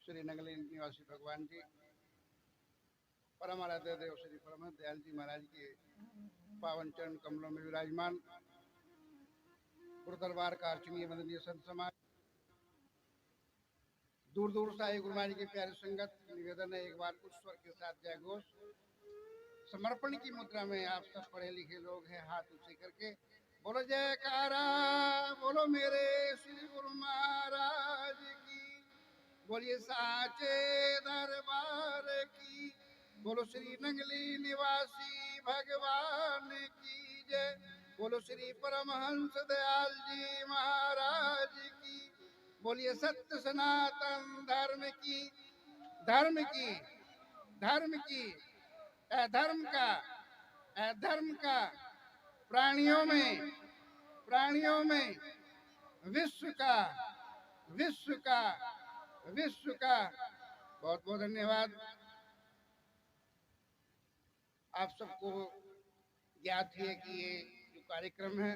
श्री नंगली निवासी भगवान जी, परम आराध्य देव श्री परम दयाल जी महाराज के पावन चरण कमलों में विराजमान गुरु दरबार का अर्चनीय वंदनीय संत समाज, दूर दूर से आए गुरु महाराज की प्यारी संगत, निवेदन है एक बार कुछ स्वर के साथ जय घोष समर्पण की मुद्रा में आप सब पढ़े लिखे लोग हैं, हाथ ऊंचे करके बोलो जयकारा, बोलो मेरे श्री गुरु महाराज की, बोलिए साचे दरबार की, बोलो श्री नंगली निवासी भगवान की जय, बोलो श्री परमहंस दयाल जी महाराज की, बोलिए सत्य सनातन धर्म की, धर्म की, धर्म की, अधर्म का, अधर्म का, प्राणियों में, प्राणियों में, विश्व का, विश्व का, विश्व का। बहुत बहुत धन्यवाद। आप सबको ज्ञात है कि ये जो कार्यक्रम है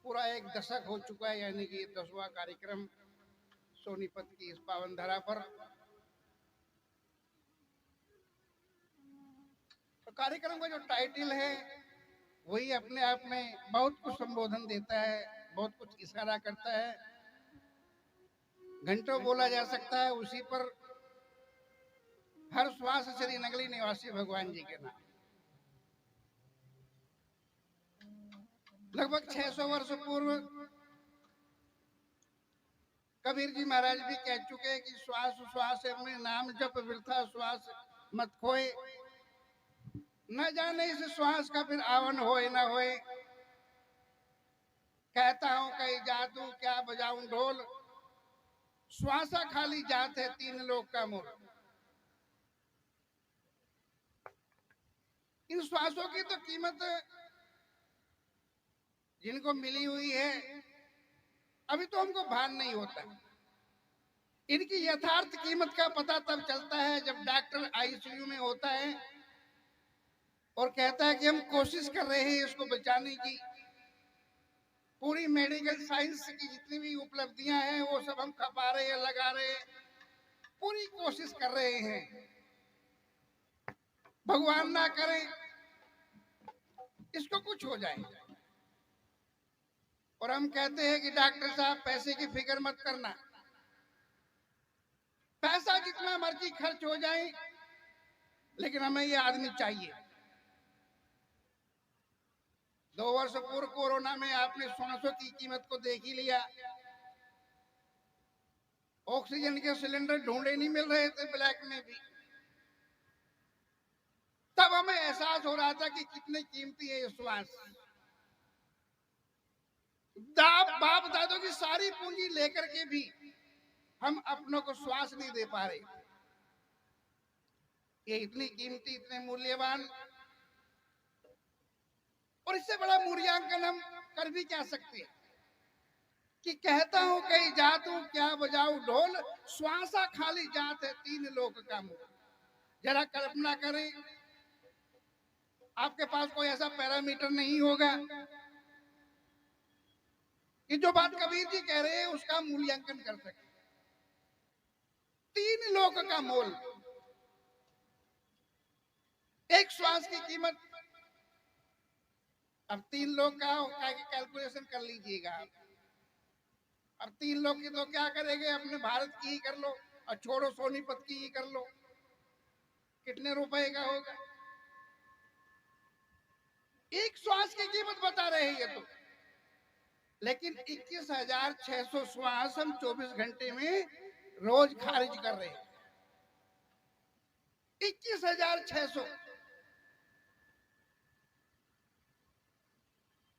पूरा एक दशक हो चुका है, यानी कि 10वां कार्यक्रम सोनीपत की इस पावन धरा पर। तो कार्यक्रम का जो टाइटल है वही अपने आप में बहुत कुछ संबोधन देता है, बहुत कुछ इशारा करता है, घंटों बोला जा सकता है उसी पर। हर श्वास श्री नंगली निवासी भगवान जी के नाम। लगभग 600 वर्ष पूर्व कबीर जी महाराज भी कह चुके हैं कि श्वास श्वास में नाम जप वृथा श्वास मत खोए, न जाने इस श्वास का फिर आवन होए ना होए। कहता हूं कहीं जादू क्या बजाऊं ढोल, श्वासा खाली जात है तीन लोग का मोल। इन श्वासों की तो कीमत जिनको मिली हुई है अभी तो हमको भान नहीं होता। इनकी यथार्थ कीमत का पता तब चलता है जब डॉक्टर आईसीयू में होता है और कहता है कि हम कोशिश कर रहे हैं इसको बचाने की। पूरी मेडिकल साइंस की जितनी भी उपलब्धियां हैं वो सब हम खपा रहे हैं, लगा रहे हैं, पूरी कोशिश कर रहे हैं। भगवान ना करे इसको कुछ हो जाए और हम कहते हैं कि डॉक्टर साहब पैसे की फिक्र मत करना, पैसा जितना मर्जी खर्च हो जाए लेकिन हमें ये आदमी चाहिए। 2 वर्ष पूर्व कोरोना में आपने श्वासों की कीमत को देख ही लिया। ऑक्सीजन के सिलेंडर ढूंढे नहीं मिल रहे थे ब्लैक में भी। तब हमें एहसास हो रहा था कि कितने कीमती है ये श्वास। बाप दादों की सारी पूंजी लेकर के भी हम अपनों को श्वास नहीं दे पा रहे। ये इतनी कीमती, इतने मूल्यवान, और इससे बड़ा मूल्यांकन हम कर भी क्या सकते हैं कि कहता हूं कहीं जातू क्या बजाऊं ढोल, श्वासा खाली जात है तीन लोग का मोल। जरा कल्पना करें आपके पास कोई ऐसा पैरामीटर नहीं होगा कि जो बात कबीर जी कह रहे हैं उसका मूल्यांकन कर सके। तीन लोग का मोल, एक श्वास की कीमत। अब 3 लोग का कैलकुलेशन कर लीजिएगा। अब 3 लोग की तो क्या करेंगे, अपने भारत की ही कर लो और छोड़ो सोनीपत की ही कर लो, कितने रुपए का होगा। एक श्वास की कीमत बता रहे हैं ये तो, लेकिन 21,600 श्वास हम 24 घंटे में रोज खारिज कर रहे हैं। 21,600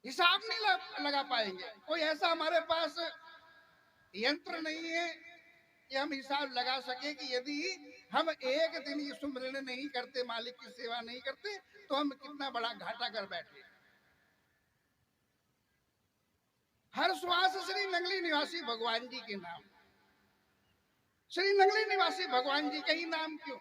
हिसाब नहीं लगा पाएंगे। कोई ऐसा हमारे पास यंत्र नहीं है कि हम हिसाब लगा सके कि यदि हम एक दिन ये सुमरण नहीं करते, मालिक की सेवा नहीं करते, तो हम कितना बड़ा घाटा कर बैठे। हर श्वास श्री नंगली निवासी भगवान जी के नाम। श्री नंगली निवासी भगवान जी के ही नाम क्यों?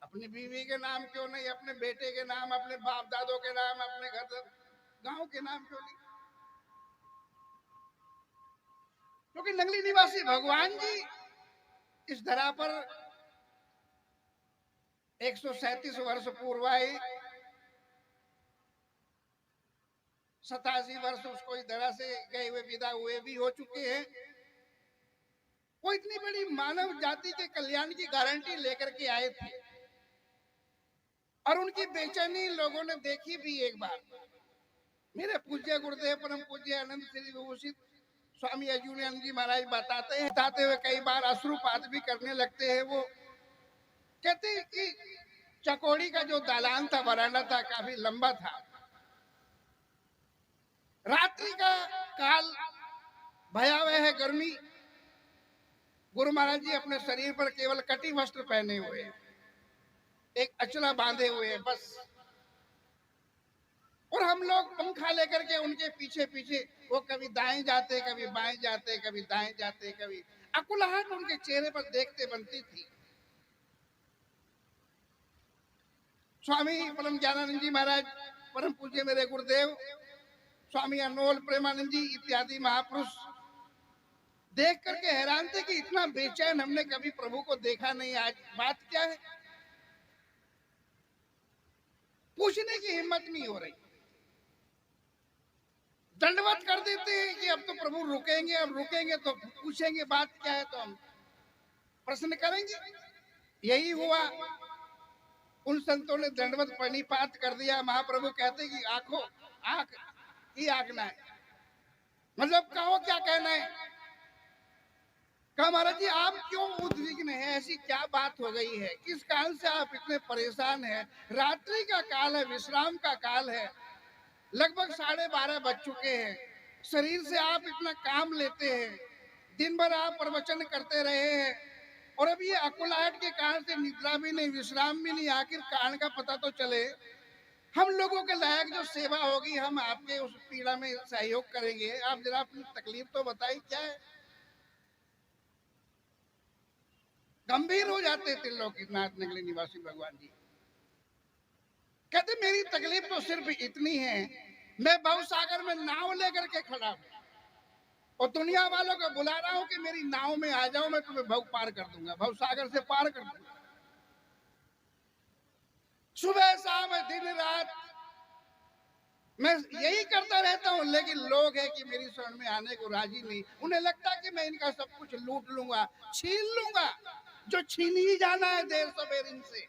अपनी बीवी के नाम क्यों नहीं, अपने बेटे के नाम, अपने बाप दादों के नाम, अपने घर गांव के नाम क्यों नहीं? क्योंकि नंगली निवासी भगवान जी इस धरा पर 137 वर्ष पूर्व आए, 87 वर्ष उसको इस धरा से गए हुए विदा हुए भी हो चुके हैं। वो इतनी बड़ी मानव जाति के कल्याण की गारंटी लेकर के आए थे और उनकी बेचैनी लोगों ने देखी भी एक बार। मेरे पूज्य गुरुदेव परम पूज्य आनंद श्री विभूषित स्वामी अर्जुनानंद जी महाराज बताते हुए कई बार अश्रुपात भी करने लगते हैं। वो कहते हैं कि चकोड़ी का जो दालान था, वरांडा था, काफी लंबा था। रात्रि का काल भयावह है, गर्मी। गुरु महाराज जी अपने शरीर पर केवल कटी वस्त्र पहने हुए, एक अचला बांधे हुए बस, और हम लोग पंखा लेकर के उनके पीछे पीछे, वो कभी दाएं जाते, कभी बाएं जाते, कभी दाएं जाते, कभी अकुलाहट उनके चेहरे पर देखते बनती थी। स्वामी परम ज्ञानानंद जी महाराज, परम पूज्य मेरे गुरुदेव स्वामी अनमोल प्रेमानंद जी इत्यादि महापुरुष देख करके हैरान थे कि इतना बेचैन हमने कभी प्रभु को देखा नहीं। आज बात क्या है, पूछने की हिम्मत नहीं हो रही। दंडवत कर देते हैं कि अब तो प्रभु रुकेंगे, अब रुकेंगे तो पूछेंगे बात क्या है, तो हम प्रश्न करेंगे। यही हुआ, उन संतों ने दंडवत प्रणिपात कर दिया। महाप्रभु कहते कि आंखों आंख ही आंकना है, मतलब कहो क्या कहना है। कहा महाराज जी आप क्यों उद्विग्न हैं, ऐसी क्या बात हो गई है, किस कारण से आप इतने परेशान हैं। रात्रि का काल है, विश्राम का काल है, लगभग 12:30 बज चुके हैं। शरीर से आप इतना काम लेते हैं, दिन भर आप प्रवचन करते रहे हैं, और अब ये अकुलाहट के कारण से निद्रा भी नहीं, विश्राम भी नहीं। आखिर कारण का पता तो चले। हम लोगों के लायक जो सेवा होगी हम आपके उस पीड़ा में सहयोग करेंगे। आप जरा अपनी तकलीफ तो बताइए क्या है। गंभीर हो जाते थे लोकनाथ नगली निवासी भगवान जी। कहते मेरी तकलीफ तो सिर्फ इतनी है, मैं भवसागर में नाव लेकर के खड़ा हूं और दुनिया वालों को बुला रहा हूं कि मेरी नाव में आ जाओ, मैं तुम्हें भव पार कर दूंगा, भवसागर से पार कर दूंगा। सुबह शाम दिन रात मैं यही करता रहता हूँ, लेकिन लोग हैं कि मेरी शरण में आने को राजी नहीं। उन्हें लगता है कि मैं इनका सब कुछ लूट लूंगा, छीन लूंगा, जो छीन ही जाना है देर सवेर इनसे।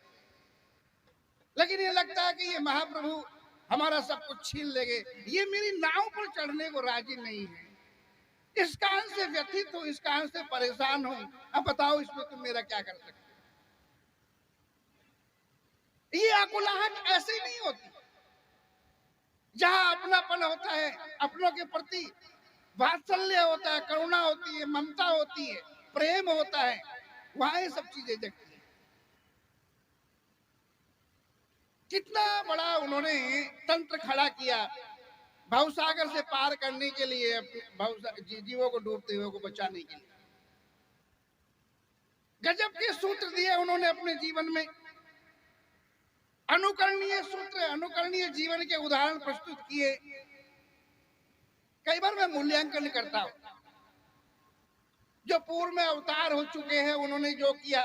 लेकिन ये लगता है कि ये महाप्रभु हमारा सब कुछ छीन लेंगे। ये मेरी नाव पर चढ़ने को राजी नहीं है। इस कारण से व्यथित हूं, इस कारण से परेशान हूं। अब बताओ इसमें तुम मेरा क्या कर सकते। ये अकुलाहट ऐसे नहीं होती। जहां अपनापन होता है, अपनों के प्रति वात्सल्य होता है, करुणा होती है, ममता होती है, प्रेम होता है, वहां ये सब चीजें जगती है। कितना बड़ा उन्होंने तंत्र खड़ा किया भवसागर से पार करने के लिए, जीवों को डूबते हुए को बचाने के लिए। गजब के सूत्र दिए उन्होंने अपने जीवन में, अनुकरणीय सूत्र, अनुकरणीय जीवन के उदाहरण प्रस्तुत किए। कई बार मैं मूल्यांकन करता हूं, जो पूर्व में अवतार हो चुके हैं उन्होंने जो किया,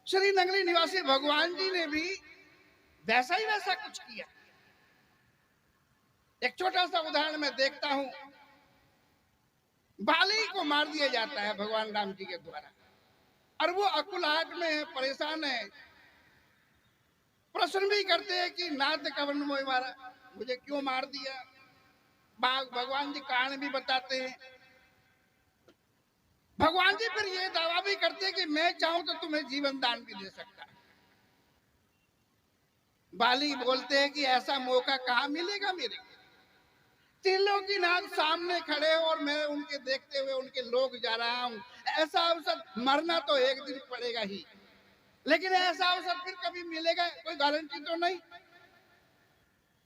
श्री नगली निवासी भगवान जी ने भी वैसा ही वैसा कुछ किया। एक छोटा सा उदाहरण मैं देखता हूं। बाली को मार दिया जाता है भगवान राम जी के द्वारा, और वो अकुलाहट में है, परेशान है, प्रश्न भी करते हैं कि नाथ कवन मोहि मारा, मुझे क्यों मार दिया। भगवान जी कारण भी बताते हैं। भगवान जी फिर ये दावा भी करते हैं कि मैं चाहूं तो तुम्हें जीवन दान भी दे सकता है। बाली बोलते हैं कि ऐसा मौका कहां मिलेगा मेरे को। त्रिलोकीनाथ सामने खड़े और मैं उनके देखते हुए उनके लोग जा रहा हूं। ऐसा अवसर, मरना तो एक दिन पड़ेगा ही, लेकिन ऐसा अवसर फिर कभी मिलेगा कोई गारंटी तो नहीं।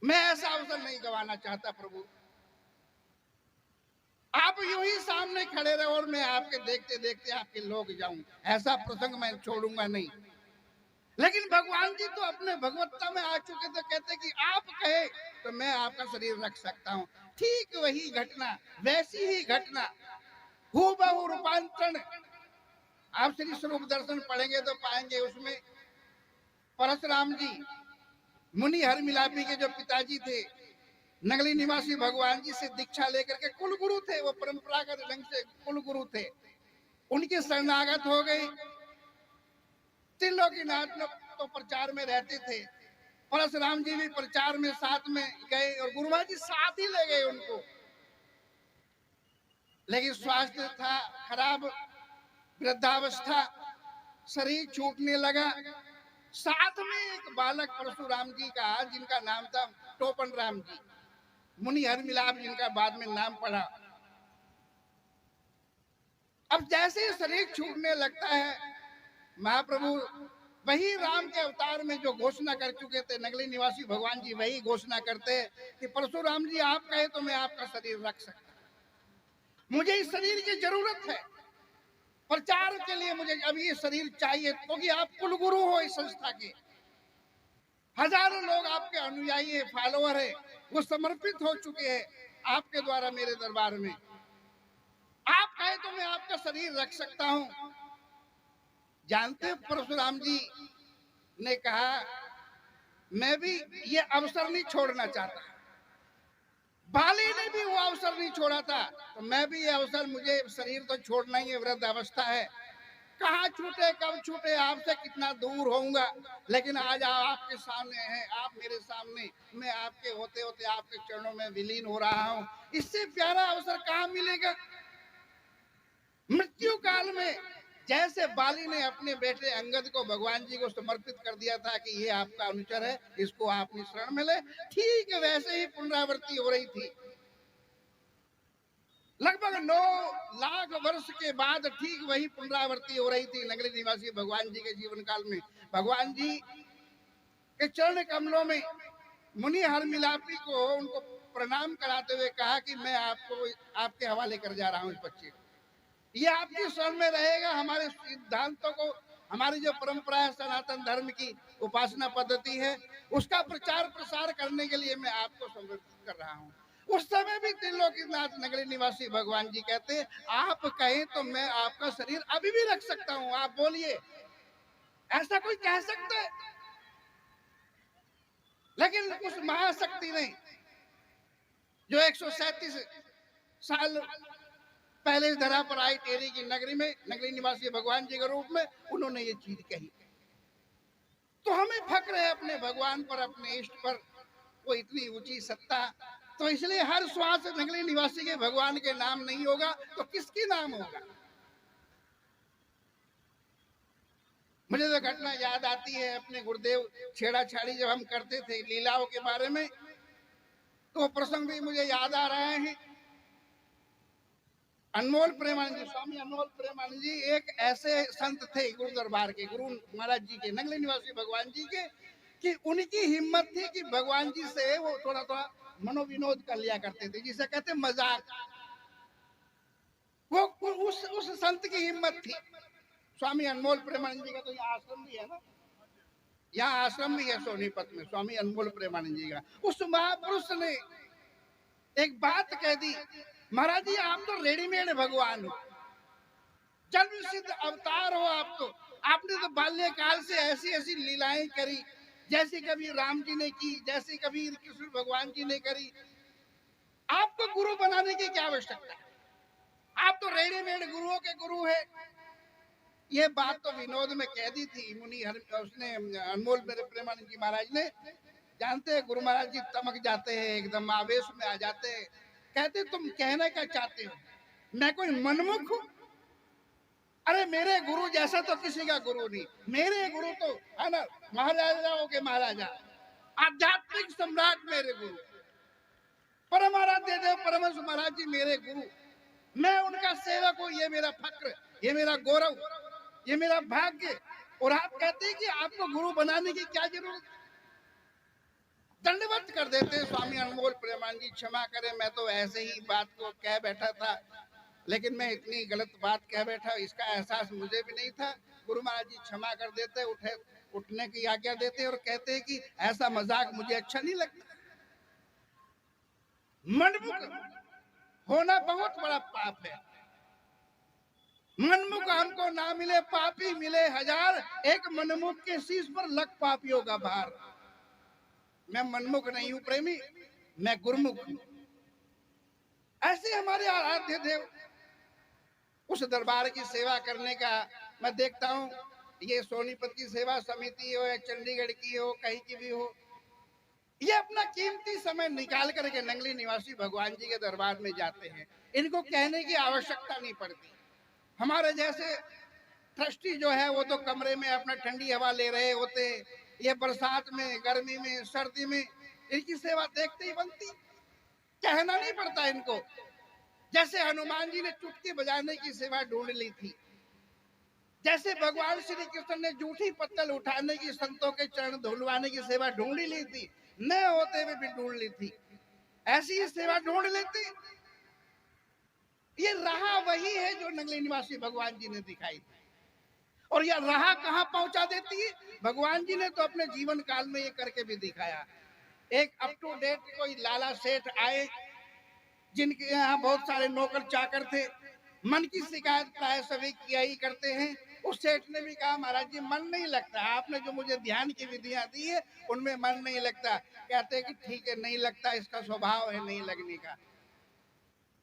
मैं ऐसा अवसर नहीं गंवाना चाहता प्रभु। आप यूं ही सामने खड़े रहो और मैं आपके देखते देखते आपके लोग जाऊं, ऐसा प्रसंग मैं छोड़ूंगा नहीं। लेकिन भगवान जी तो अपने भगवत्ता में आ चुके थे, कहते कि आप कहे तो मैं आपका शरीर रख सकता हूं। ठीक वही घटना, वैसी ही घटना हूबहू रूपांतरण आप श्री स्वरूप दर्शन पढ़ेंगे तो पाएंगे। उसमें परशुराम जी मुनि हर मिलापी के जो पिताजी थे, नगली निवासी भगवान जी से दीक्षा लेकर के कुल गुरु थे, वो परंपरागत ढंग से कुल गुरु थे, उनके शरणागत हो गए। त्रिलोकीनाथ लोग तो प्रचार में रहते थे, परशुराम जी भी प्रचार में साथ में गए और गुरुमा जी साथ ही ले गए उनको। लेकिन स्वास्थ्य था खराब, वृद्धावस्था, शरीर छूटने लगा। साथ में एक बालक परशुराम जी का, जिनका नाम था टोपन राम जी, मुनि हर मिलाप जिनका बाद में नाम पड़ा। अब जैसे ही शरीर छूटने लगता है, महाप्रभु वही राम के अवतार में जो घोषणा कर चुके थे, नगली निवासी भगवान जी वही घोषणा करते कि परशुराम जी आप कहे तो मैं आपका शरीर रख सकता, मुझे इस शरीर की जरूरत है, प्रचार के लिए मुझे अब ये शरीर चाहिए, क्योंकि आप कुलगुरु हो इस संस्था के, हजारों लोग आपके अनुयायी है, फॉलोअर है, वो समर्पित हो चुके हैं आपके द्वारा मेरे दरबार में, आप कहे तो मैं आपका शरीर रख सकता हूं। जानते परशुराम जी ने कहा मैं भी ये अवसर नहीं छोड़ना चाहता, बाली ने भी वो अवसर नहीं छोड़ा था, तो मैं भी ये अवसर, मुझे शरीर तो छोड़ना ही है, वृद्ध अवस्था है, कहाँ छूटे कब छूटे, आपसे कितना दूर होऊंगा, लेकिन आज आपके सामने है, आप मेरे सामने, मैं आपके होते होते आपके चरणों में विलीन हो रहा हूँ, इससे प्यारा अवसर कहाँ मिलेगा। मृत्यु काल में जैसे बाली ने अपने बेटे अंगद को भगवान जी को समर्पित कर दिया था कि ये आपका अनुचर है, इसको आप अपनी शरण में ले, ठीक वैसे ही पुनरावृत्ति हो रही थी। लगभग 9 लाख वर्ष के बाद ठीक वही पुनरावृत्ति हो रही थी नगरी निवासी भगवान जी के जीवन काल में। भगवान जी के चरण कमलों में मुनि हर मिलापी को उनको प्रणाम कराते हुए कहा कि मैं आपको आपके हवाले कर जा रहा हूँ, इस बच्चे को, ये आपकी शरण में रहेगा, हमारे सिद्धांतों को, हमारी जो परंपरा है सनातन धर्म की उपासना पद्धति है, उसका प्रचार प्रसार करने के लिए मैं आपको समर्पित कर रहा हूँ। उस समय भी त्रिलोकीनाथ नगरी निवासी भगवान जी कहते आप कहें तो मैं आपका शरीर अभी भी रख सकता हूँ, आप बोलिए, ऐसा कोई कह सकता है। लेकिन उस महाशक्ति ने जो 137 साल पहले धरा पर आई टेरी की नगरी में, नगरी निवासी भगवान जी के रूप में, उन्होंने ये चीज कही, तो हमें फक्र है अपने भगवान पर, अपने इष्ट पर, वो इतनी ऊंची सत्ता, तो इसलिए हर श्वास नगरी निवासी के भगवान के नाम नहीं होगा तो किसकी नाम होगा। मुझे तो घटना याद आती है अपने गुरुदेव छेड़ा छाड़ी जब हम करते थे लीलाओं के बारे में, तो प्रसंग भी मुझे याद आ रहे हैं। अनमोल प्रेमानंद जी, स्वामी अनमोल प्रेमानंद जी एक ऐसे संत थे गुरु दरबार के, गुरु महाराज जी के, नगली निवासी भगवान जी के, कि उनकी हिम्मत थी कि भगवान जी से वो थोड़ा थोड़ा मनोविनोद कर लिया करते थे, जिसे कहते मजाक, वो उस संत की हिम्मत थी। स्वामी अनमोल प्रेमानंद जी का तो यहाँ आश्रम भी है ना, यहाँ आश्रम भी है सोनीपत में स्वामी अनमोल प्रेमानंद जी का। उस महापुरुष ने एक बात कह दी, महाराज जी आप तो रेडीमेड भगवान हो, जन्म सिद्ध अवतार हो, आप तो, आपने तो बाल्यकाल से ऐसी ऐसी लीलाएं करी, जैसे कभी राम जी ने की, जैसे कभी कृष्ण भगवान जी ने करी, आपको गुरु बनाने की क्या आवश्यकता है, आप तो रेडीमेड गुरुओं के गुरु है। ये बात तो विनोद में कह दी थी मुनि उसने अनमोल मेरे प्रेमानंद जी महाराज ने। जानते हैं गुरु महाराज जी तमक जाते हैं, एकदम आवेश में आ जाते हैं, कहते तुम कहना क्या चाहते हो, मैं कोई मनमुख हूं, अरे मेरे गुरु जैसा तो किसी का गुरु नहीं, मेरे गुरु तो है ना महाराजाओं के महाराजा, आध्यात्मिक सम्राट मेरे गुरु, परमाराध्य देव परमहंस महाराज जी मेरे गुरु, मैं उनका सेवक हूँ, ये मेरा फक्र, ये मेरा गौरव, ये मेरा भाग्य। और आप कहते हैं कि आपको गुरु बनाने की क्या जरूरत, दंडवत कर देते हैं। स्वामी अनमोल प्रेमानंद जी क्षमा करें, मैं तो ऐसे ही बात को कह बैठा था, लेकिन मैं इतनी गलत बात कह बैठा, इसका एहसास मुझे भी नहीं था। गुरु महाराज जी क्षमा कर देते, उठने की आज्ञा देते और कहते हैं कि ऐसा मजाक मुझे अच्छा नहीं लगता, मनमुख होना बहुत बड़ा पाप है। मनमुख हमको ना मिले, पापी मिले हजार, एक मनमुख के शीश पर लख पापियों का भार। मैं मनमुख नहीं हूं प्रेमी, मैं गुरमुख हूं। ऐसे हमारे आराध्य देव, उस दरबार की सेवा करने का मैं देखता हूं, ये सोनीपत की सेवा समिति हो या चंडीगढ़ की हो, कहीं की भी हो, ये अपना कीमती समय निकाल करके नंगली निवासी भगवान जी के दरबार में जाते हैं। इनको कहने की आवश्यकता नहीं पड़ती। हमारे जैसे ट्रस्टी जो है वो तो कमरे में अपना ठंडी हवा ले रहे होते, ये बरसात में, गर्मी में, सर्दी में इनकी सेवा देखते ही बनती, कहना नहीं पड़ता इनको। जैसे हनुमान जी ने चुटकी बजाने की सेवा ढूंढ ली थी, जैसे भगवान श्री कृष्ण ने जूठी पत्तल उठाने की, संतों के चरण धुलवाने की सेवा ढूंढ ली थी, न होते हुए भी ढूंढ ली थी, ऐसी ही सेवा ढूंढ लेती। ये राह वही है जो नंगली निवासी भगवान जी ने दिखाई थी, और यह राह कहां पहुंचा देती है? भगवान जी ने तो अपने जीवन काल में ये करके भी दिखाया। एक अप टू डेट कोई लाला सेठ आए, जिनके यहाँ बहुत सारे नौकर चाकर थे, मन की शिकायत प्राय सभी किया ही करते हैं। उस सेठ ने भी कहा, महाराज जी मन नहीं लगता, आपने जो मुझे ध्यान की विधियां दी है उनमें मन नहीं लगता। कहते हैं कि ठीक है, नहीं लगता, इसका स्वभाव है नहीं लगने का।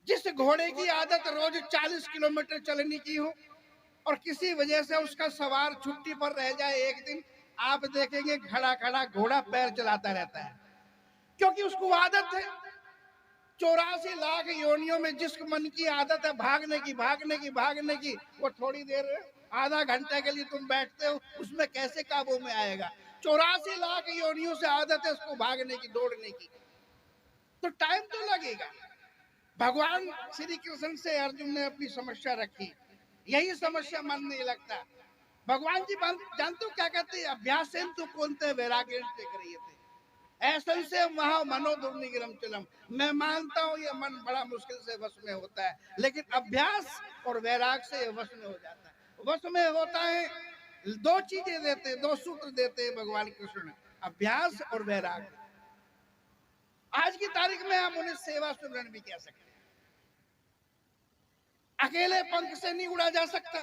जिस घोड़े की आदत रोज 40 किलोमीटर चलने की हो और किसी वजह से उसका सवार छुट्टी पर रह जाए एक दिन, आप देखेंगे खड़ा खड़ा घोड़ा पैर चलाता रहता है, क्योंकि उसको आदत है। 84 लाख योनियों में जिस मन की आदत है भागने की, भागने की, भागने की, वो थोड़ी देर, आधा घंटे के लिए तुम बैठते हो, उसमें कैसे काबू में आएगा? 84 लाख योनियों से आदत है उसको भागने की, दौड़ने की, तो टाइम तो लगेगा। भगवान श्री कृष्ण से अर्जुन ने अपनी समस्या रखी, यही समस्या मन नहीं लगता। भगवान जी जानते हो क्या कहते हैं? अभ्यास तो कौनते वैराग्य से करिए थे, ऐसा से वहां मनो दुर्निग्रम चलम। मैं मानता हूँ ये मन बड़ा मुश्किल से वश में होता है, लेकिन अभ्यास और वैराग से वश में हो जाता है। वश में होता है, दो चीजें देते, दो सूत्र देते हैं भगवान कृष्ण, अभ्यास और वैराग। आज की तारीख में हम उन्हें सेवा सुमरन भी कह सकते हैं। अकेले पंख से नहीं उड़ा जा सकता,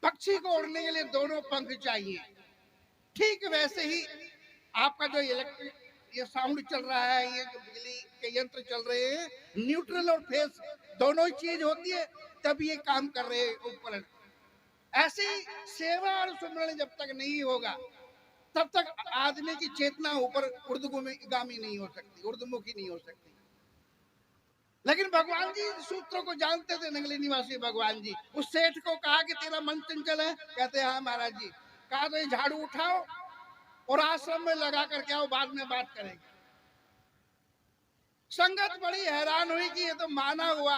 पक्षी को उड़ने के लिए दोनों पंख चाहिए। ठीक वैसे ही आपका जो इलेक्ट्रिक ये साउंड चल रहा है, ये जो बिजली के यंत्र चल रहे हैं, न्यूट्रल और फेस दोनों ही चीज होती है, तब ये काम कर रहे हैं उपकरण। ऐसी सेवा और सुमरण जब तक नहीं होगा, तब तक आदमी की चेतना ऊपर ऊर्ध्वगामी नहीं हो सकती, ऊर्ध्वमुखी नहीं हो सकती। लेकिन भगवान जी सूत्रों को जानते थे, नंगली निवासी भगवान जी। उस सेठ को कहा कि तेरा मन चंचल है, कहते हाँ महाराज जी। कहा तो ये झाड़ू उठाओ और आश्रम में लगा करके आओ, बाद में बात करेंगे। संगत बड़ी हैरान हुई कि ये तो माना हुआ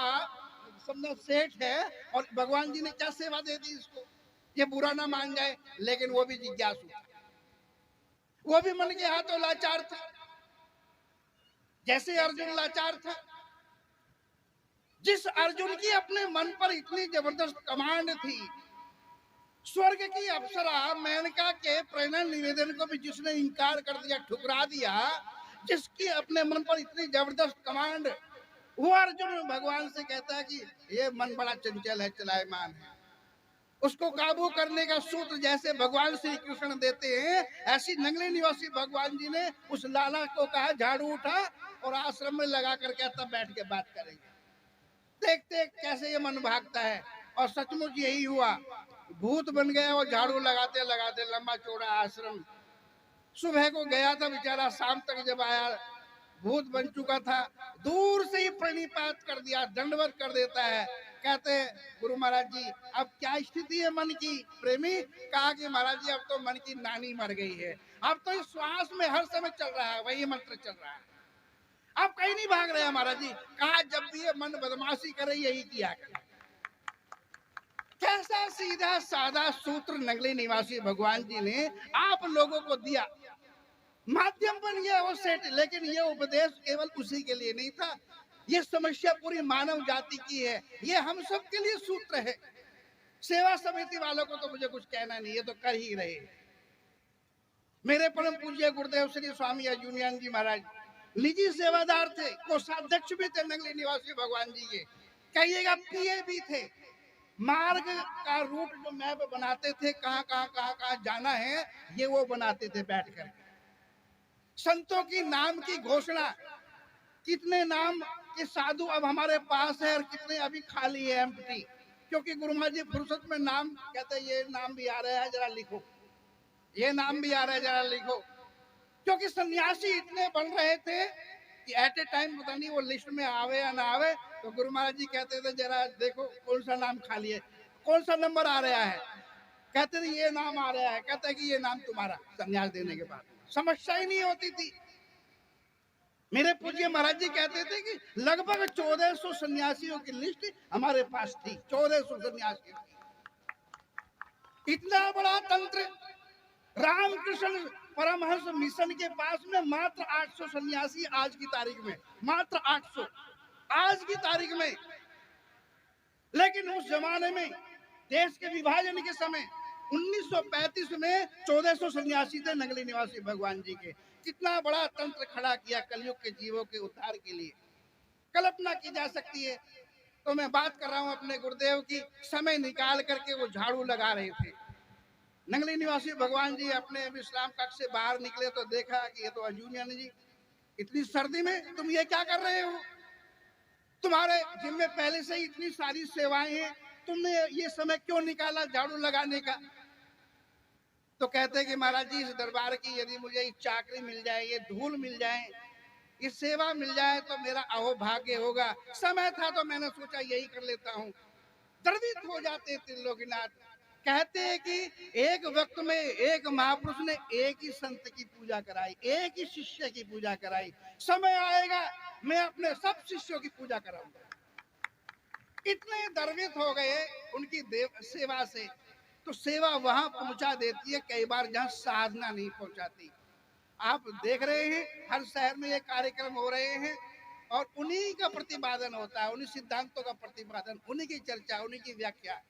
समझो सेठ है, और भगवान जी ने क्या सेवा दे दी इसको, ये बुरा ना मान जाए। लेकिन वो भी जिज्ञासु था, वो भी मन के हाथों लाचार था, जैसे अर्जुन लाचार था। जिस अर्जुन की अपने मन पर इतनी जबरदस्त कमांड थी, स्वर्ग की अप्सरा मेनका के प्रेरणा निवेदन को भी जिसने इनकार कर दिया, ठुकरा दिया, जिसकी अपने मन पर इतनी जबरदस्त कमांड, वो अर्जुन भगवान से कहता है कि ये मन बड़ा चंचल है, चलायमान है। उसको काबू करने का सूत्र जैसे भगवान श्री कृष्ण देते हैं, ऐसी नंगली निवासी भगवान जी ने उस लाला को कहा झाड़ू उठा और आश्रम में लगा करके तब बैठ के बात करेंगे। देखते कैसे ये मन भागता है, और सचमुच यही हुआ। भूत बन गया और झाड़ू लगाते लगाते लंबा चौड़ा आश्रम। सुबह को गया था बेचारा, शाम तक जब आया भूत बन चुका था। दूर से ही प्रणिपात कर दिया, दंडवत कर देता है। कहते गुरु महाराज जी अब क्या स्थिति है मन की? प्रेमी कहा कि महाराज जी अब तो मन की नानी मर गई है, अब तो इस श्वास में हर समय चल रहा है, वही मंत्र चल रहा है, अब कहीं नहीं भाग रहे महाराज जी। कहा जब भी ये मन बदमाशी करे यही किया करे। कैसा सीधा साधा सूत्र नंगली निवासी भगवान जी ने आप लोगों को दिया, माध्यम बन गया वो सेठ। लेकिन ये उपदेश केवल उसी के लिए नहीं था, ये समस्या पूरी मानव जाति की है, ये हम सब के लिए सूत्र है। सेवा समिति वालों को तो मुझे कुछ कहना नहीं, ये तो कर ही रहे। मेरे परम पूज्य गुरुदेव श्री स्वामी अर्जुनियान जी महाराज निजी सेवादार थे, कोषाध्यक्ष भी थे नंगली निवासी भगवान जी के, कहिएगा पीए भी थे। मार्ग का रूट जो मैप बनाते थे, कहाँ कहाँ कहाँ कहाँ जाना है, ये वो बनाते थे बैठ कर। संतों की नाम की घोषणा, कितने नाम के साधु अब हमारे पास है और कितने अभी खाली है, एम्प्टी। क्योंकि गुरु महाराज जी फुर्सत में नाम कहते हैं, ये नाम भी आ रहा है जरा लिखो, ये नाम भी आ रहा है जरा लिखो। क्योंकि सन्यासी इतने बन रहे थे कि एट ए टाइम पता नहीं वो लिस्ट में आवे या ना आवे, तो गुरु महाराज जी कहते थे जरा देखो कौन सा नाम खाली है, कौन सा नंबर आ रहा है। कहते थे ये नाम आ रहा है, कहते हैं कि ये नाम तुम्हारा। सन्यास देने के बाद समस्या ही नहीं होती थी। मेरे पूज्य महाराज जी कहते थे कि लगभग 1400 सन्यासियों की लिस्ट हमारे पास थी। 1400 सन्यासी, इतना बड़ा तंत्र। रामकृष्ण परमहंस मिशन के पास में मात्र 800 सन्यासी आज की तारीख में, मात्र 800 आज की तारीख में। लेकिन उस जमाने में देश के विभाजन के समय 1935 में 1400 सन्यासी थे नंगली निवासी भगवान जी के। कितना बड़ा तंत्र खड़ा किया कलयुग के जीवों के उद्धार के लिए, कल्पना की जा सकती है। तो मैं बात कर रहा हूं अपने गुरुदेव की, समय निकाल करके वो झाड़ू लगा रहे थे। नंगली निवासी भगवान जी अपने विश्राम कक्ष से बाहर निकले तो देखा कि ये तो अर्जुन जी, इतनी सर्दी में तुम ये क्या कर रहे हो? तुम्हारे जिम में पहले से ही इतनी सारी सेवाएं हैं, तुमने ये समय क्यों निकाला झाड़ू लगाने का? तो कहते हैं कि महाराज जी, इस दरबार की यदि मुझे ये चाकरी मिल जाए, ये धूल मिल जाए, ये सेवा मिल जाए तो मेरा अहोभाग्य होगा। समय था तो मैंने सोचा यही कर लेता हूँ। द्रवित हो जाते त्रिलोकीनाथ। कहते हैं कि एक वक्त में एक महापुरुष ने एक ही संत की पूजा कराई, एक ही शिष्य की पूजा कराई। समय आएगा मैं अपने सब शिष्यों की पूजा कराऊंगा। इतने द्रवित हो गए उनकी देव सेवा से। तो सेवा वहां पहुंचा देती है कई बार जहां साधना नहीं पहुंचाती। आप देख रहे हैं हर शहर में ये कार्यक्रम हो रहे हैं और उन्हीं का प्रतिपादन होता है, उन्हीं सिद्धांतों का प्रतिपादन, उन्हीं की चर्चा, उन्हीं की व्याख्या।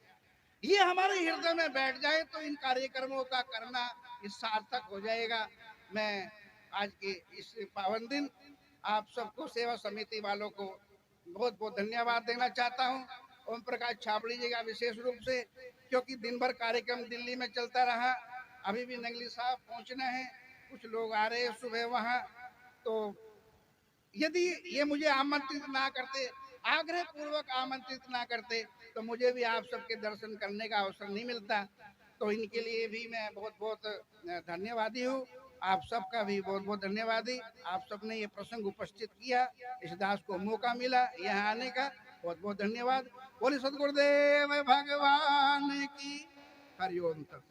ये हमारे हृदय में बैठ जाए तो इन कार्यक्रमों का करना ये सार्थक हो जाएगा। मैं आज के इस पावन दिन आप सबको, सेवा समिति वालों को बहुत बहुत धन्यवाद देना चाहता हूँ। ओम प्रकाश छाबड़ी जी का विशेष रूप से, क्योंकि दिन भर कार्यक्रम दिल्ली में चलता रहा। अभी भी नंगली साहब पहुँचना है, कुछ लोग आ रहे हैं सुबह वहाँ। तो यदि ये मुझे आमंत्रित ना करते, आग्रह पूर्वक आमंत्रित ना करते, तो मुझे भी आप सबके दर्शन करने का अवसर नहीं मिलता। तो इनके लिए भी मैं बहुत बहुत धन्यवादी हूँ। आप सबका भी बहुत बहुत धन्यवादी। आप सबने ये प्रसंग उपस्थित किया, इस दास को मौका मिला यहाँ आने का, बहुत बहुत धन्यवाद। बोले सदगुरुदेव भगवान की हरिओम तक।